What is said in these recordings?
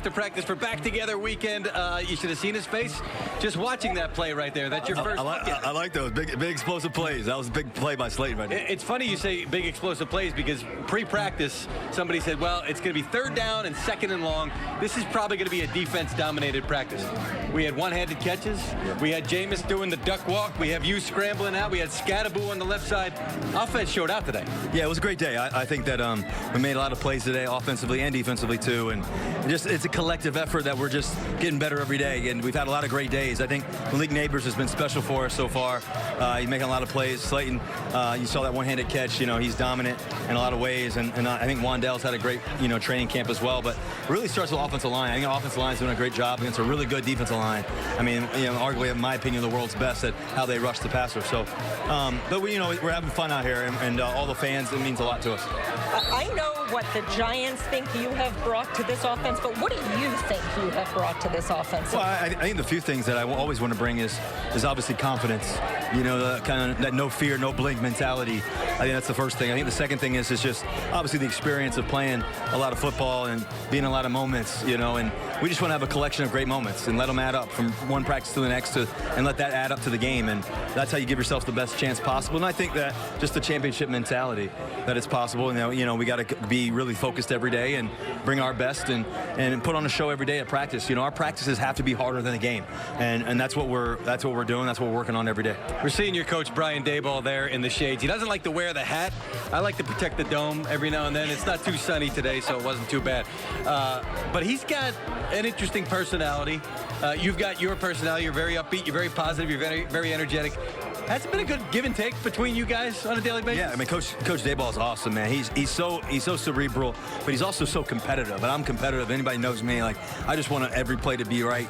to practice for back-together weekend. You should have seen his face just watching that play right there. That's your first look at it. I like those big explosive plays. That was a big play by Slayton right there. It's funny you say big explosive plays because pre-practice somebody said, well, it's going to be 3rd down and 2nd and long. This is probably going to be a defense-dominated practice. We had one-handed catches. We had Jameis doing the duck walk. We have you scrambling out. We had Scattaboo on the left side. Offense showed out today. Yeah, it was a great day. I think that we made a lot of plays today, offensively and defensively too, and it's a collective effort that we're just getting better every day. And we've had a lot of great days. I think Malik Neighbors has been special for us so far. He's making a lot of plays. Slayton, you saw that one-handed catch. He's dominant in a lot of ways, and I think Wandell's had a great training camp as well. But it really starts with offensive line. I think our offensive line's doing a great job against a really good defensive line. I mean, arguably, in my opinion, the world's best at how they rush the passer. So, but we're having fun out here, and all the fans, it means a lot to us. I know what the Giants think you have brought to this offense, but what do you think you have brought to this offense? Well, I think the few things that I always want to bring is obviously confidence. The kind of that no fear, no blink mentality. I think that's the first thing. I think the second thing is just obviously the experience of playing a lot of football and being in a lot of moments, and we just want to have a collection of great moments and let them add up from one practice to the next and let that add up to the game. And that's how you give yourself the best chance possible. And I think that just the championship mentality, that it's possible. We got to be really focused every day and bring our best and put on a show every day at practice. Our practices have to be harder than the game. And that's what we're doing. That's what we're working on every day. We're seeing your coach, Brian Daboll, there in the shades. He doesn't like to wear the hat. I like to protect the dome every now and then. It's not too sunny today, so it wasn't too bad. But he's got an interesting personality. You've got your personality. You're very upbeat. You're very positive. You're very, very energetic. Has it been a good give and take between you guys on a daily basis? Yeah, I mean, Coach Daboll is awesome, man. He's so cerebral, but he's also so competitive. And I'm competitive. Anybody knows me, like, I just want every play to be right,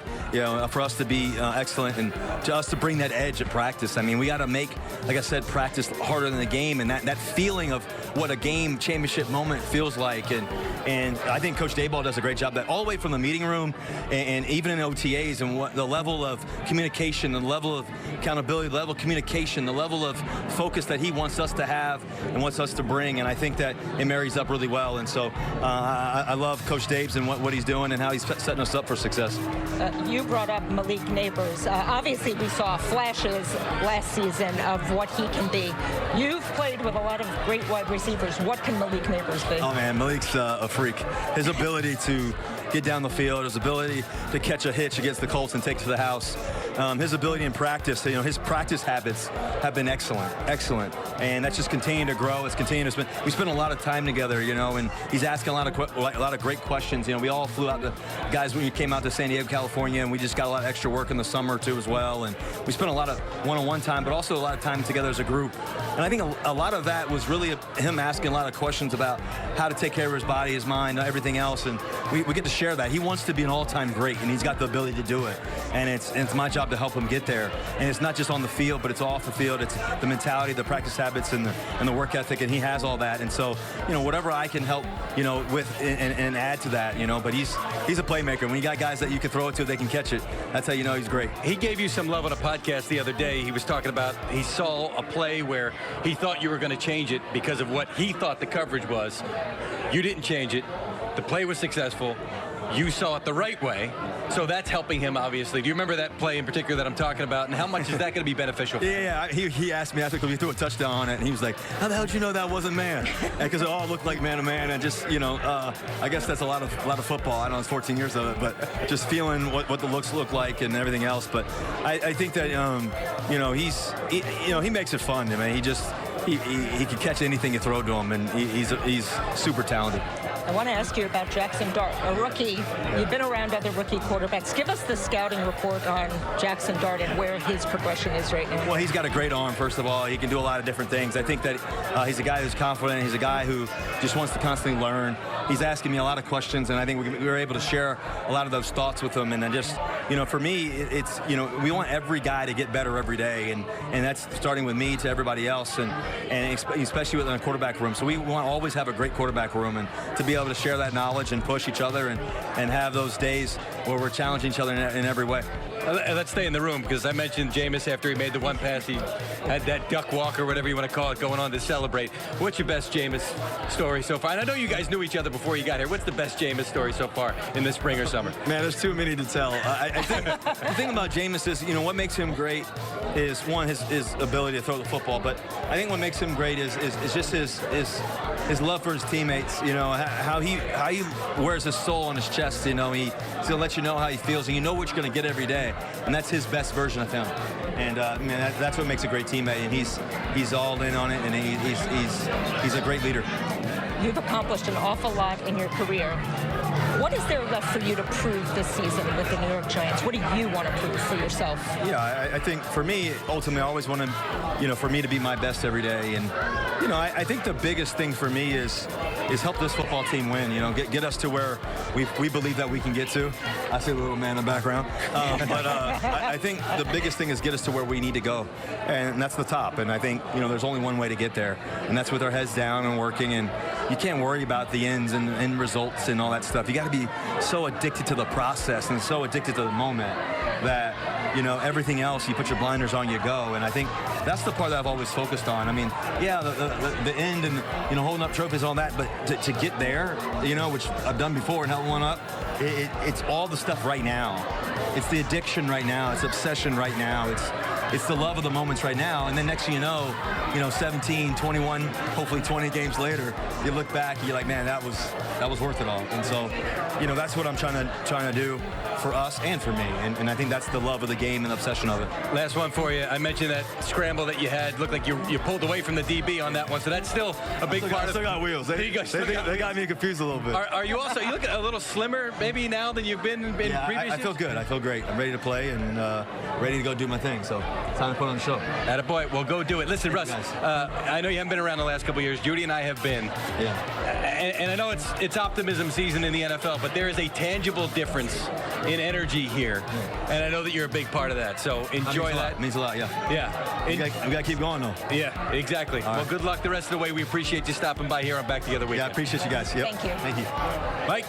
for us to be excellent and to us to bring that edge at practice. I mean, we got to make, like I said, practice harder than the game, and that feeling of what a game championship moment feels like. And I think Coach Daboll does a great job. That all the way from the meeting room and even in OTAs and what the level of communication, the level of accountability, the level of communication, the level of focus that he wants us to have and wants us to bring. And I think that it marries up really well. And so I love Coach Daves and what he's doing and how he's setting us up for success. You brought up Malik Neighbors. Obviously, we saw flashes last season of what he can be. You've played with a lot of great wide receivers. What can Malik Neighbors be? Oh, man, Malik's a freak. His ability to get down the field, his ability to catch a hitch against the Colts and take it to the house, his ability in practice, his practice habits have been excellent, and that's just continuing to grow. It's continuing to we spend a lot of time together, and he's asking a lot of great questions. We all flew out to guys when we came out to San Diego, California, and we just got a lot of extra work in the summer too as well, and we spent a lot of one-on-one time, but also a lot of time together as a group. And I think a lot of that was really him asking a lot of questions about how to take care of his body, his mind, everything else, and we get to share that. He wants to be an all-time great, and he's got the ability to do it, and it's my job to help him get there. And it's not just on the field, but it's off the field. It's the mentality, the practice habits, and the work ethic, and he has all that. And so, whatever I can help, with and add to that, but he's a playmaker. When you got guys that you can throw it to, they can catch it. That's how you know he's great. He gave you some love on a podcast the other day. He was talking about he saw a play where he thought you were going to change it because of what he thought the coverage was. You didn't change it. The play was successful. You saw it the right way, so that's helping him, obviously. Do you remember that play in particular that I'm talking about, and how much is that going to be beneficial? Yeah, he asked me after we threw a touchdown on it, and he was like, how the hell did you know that wasn't man? Because it all looked like man-to-man, and just, I guess that's a lot of football. I know it's 14 years of it, but just feeling what the looks look like and everything else. But I think that, he makes it fun. I mean, he can catch anything you throw to him, and he's super talented. I want to ask you about Jackson Dart, a rookie. You've been around other rookie quarterbacks. Give us the scouting report on Jackson Dart and where his progression is right now. Well, he's got a great arm, first of all. He can do a lot of different things. I think that he's a guy who's confident. He's a guy who just wants to constantly learn. He's asking me a lot of questions, and I think we were able to share a lot of those thoughts with him. And then just, for me, it's, we want every guy to get better every day, and that's starting with me to everybody else, and especially within a quarterback room. So we want to always have a great quarterback room, and to be able to share that knowledge and push each other and have those days where we're challenging each other in every way. Let's stay in the room, because I mentioned Jameis after he made the one pass. He had that duck walk, or whatever you want to call it, going on to celebrate. What's your best Jameis story so far? And I know you guys knew each other before you got here. What's the best Jameis story so far in the spring or summer? Man, there's too many to tell. I think the thing about Jameis is, what makes him great is, one, his ability to throw the football. But I think what makes him great is just his love for his teammates. How he wears his soul on his chest. He's gonna let you know how he feels, and you know what you're gonna get every day. And that's his best version of him. And man, that's what makes a great teammate. And he's all in on it, and he's a great leader. You've accomplished an awful lot in your career. What is there left for you to prove this season with the New York Giants? What do you want to prove for yourself? Yeah, I think for me, ultimately, I always want to, for me to be my best every day. And, I think the biggest thing for me is help this football team win, get us to where we believe that we can get to. I see the little man in the background. But I think the biggest thing is get us to where we need to go. And that's the top. And I think, there's only one way to get there. And that's with our heads down and working. And you can't worry about the ends and end results and all that stuff. You got to be so addicted to the process and so addicted to the moment that, everything else, you put your blinders on, you go. And I think that's the part that I've always focused on. I mean, yeah, the end and, holding up trophies, all that, but to get there, which I've done before and held one up, it's all the stuff right now. It's the addiction right now. It's obsession right now. It's the love of the moments right now. And then next thing you know, 17, 21, hopefully 20 games later, you look back and you're like, man, that was worth it all. And so, that's what I'm trying to do for us and for me. And I think that's the love of the game and obsession of it. Last one for you. I mentioned that scramble that you had. Looked like you pulled away from the DB on that one. So that's still a big part of it. I still got wheels. They got me confused a little bit. Are you also, you look a little slimmer maybe now than you've been in previous years? I feel good. I feel great. I'm ready to play and ready to go do my thing. So it's time to put on the show. Attaboy. Well, go do it. Listen, Russ, I know you haven't been around the last couple of years. Judy and I have been. Yeah. And I know it's optimism season in the NFL, but there is a tangible difference in energy here. Yeah. And I know that you're a big part of that. So enjoy that. Means a lot, yeah. Yeah. We got to keep going, though. Yeah, exactly. Well, good luck the rest of the way. We appreciate you stopping by here on Back Together Weekend. Yeah, I appreciate you guys. Yep. Thank you. Thank you. Mike?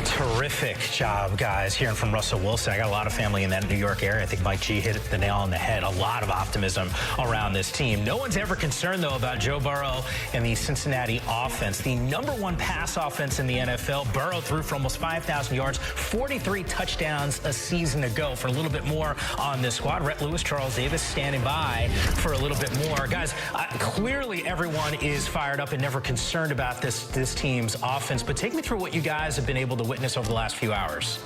Terrific job, guys, hearing from Russell Wilson. I got a lot of family in that New York area. I think Mike G hit the nail on the head. A lot of optimism around this team. No one's ever concerned, though, about Joe Burrow and the Cincinnati offense. The #1 pass offense in the NFL. Burrow threw for almost 5,000 yards, 43 touchdowns a season ago. For a little bit more on this squad, Rhett Lewis, Charles Davis standing by for a little bit more. Guys, clearly everyone is fired up and never concerned about this team's offense. But take me through what you guys have been able to witness over the last few hours.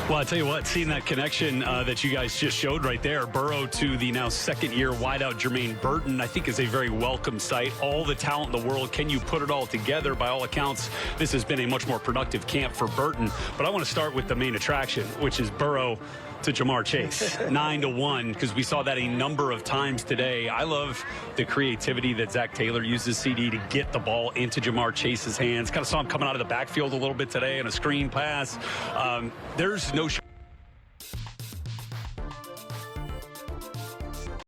Well, I tell you what, seeing that connection that you guys just showed right there, Burrow to the now second-year wideout Jermaine Burton, I think is a very welcome sight. All the talent in the world, can you put it all together? By all accounts, this has been a much more productive camp for Burton. But I want to start with the main attraction, which is Burrow to Jamar Chase, 9-1, because we saw that a number of times today. I love the creativity that Zach Taylor uses, CD, to get the ball into Jamar Chase's hands. Kind of saw him coming out of the backfield a little bit today on a screen pass. There's no